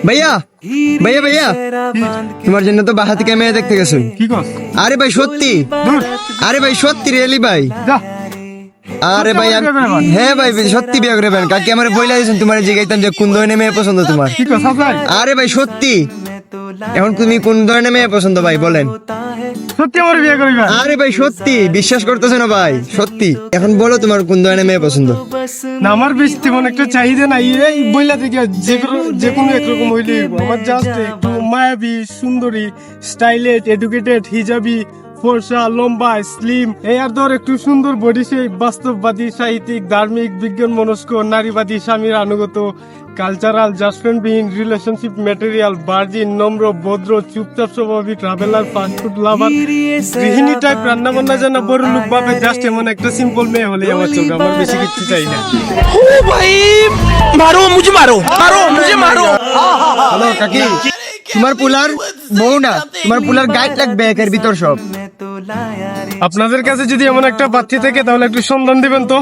ভাইয়া ভাইয়া ভাইয়া তোমার জন্য তো বাহাতি মেয়ে দেখতে গেছো। কি কস? আরে ভাই সত্যি, আরে ভাই সত্যি রিয়েলি ভাই। যা আরে ভাই হ্যাঁ ভাই সত্যি বিয়ে করবেন। কাকে আমার বইলা দিয়েছেন তোমার জিগাইতাম যে কোন ধরনের মেয়ে পছন্দ তোমার। কি কস ভাই? আরে ভাই সত্যি, এখন তুমি কোন ধরনের মেয়ে পছন্দ ভাই বলেন। সত্যি আমার বিয়ে করিবা? আরে ভাই সত্যি বিশ্বাস করতেছে না ভাই, সত্যি এখন বলো তোমার কোন ধরনের মেয়ে পছন্দ। না আমার বেশি তেমন একটা চাহিদা নাই, এই বইলা থেকে যে কোনো একরকম হইলে আমার জাস্ট একটু মায়াবী, সুন্দরী, স্টাইলিশ, এডুকেটেড, হিজাবি, ফর্সা, লম্বা, স্লিম, এই আর ধর একটু সুন্দর বডি, সেই বাস্তববাদী, সাহিত্যিক, ধার্মিক, বিজ্ঞান মনস্ক, নারীবাদী, স্বামীর আনুগত, কালচারাল, জাজমেন্টবিহীন, রিলেশনশিপ ম্যাটেরিয়াল, ভার্জিন, নম্র, ভদ্র, চুপচাপ স্বভাবী, ট্রাভেলার, ফাস্টফুড লাভার, গৃহিণী টাইপ, রান্না বান্না জানা, বড় লোক ভাবে, জাস্ট এমন একটা সিম্পল মেয়ে হলে আমার চোখে, আমার বেশি কিছু চাই না। ओ भाई मारो मुझे, मारो मारो मुझे, मारो। হ্যালো কাকি, তোমার পুলার বউ না, তোমার পুলার গাইড লাগবে একের ভিতর সব। আপনাদের কাছে যদি এমন একটা বাচ্চা থাকে তাহলে একটু সন্ধান দিবেন তো।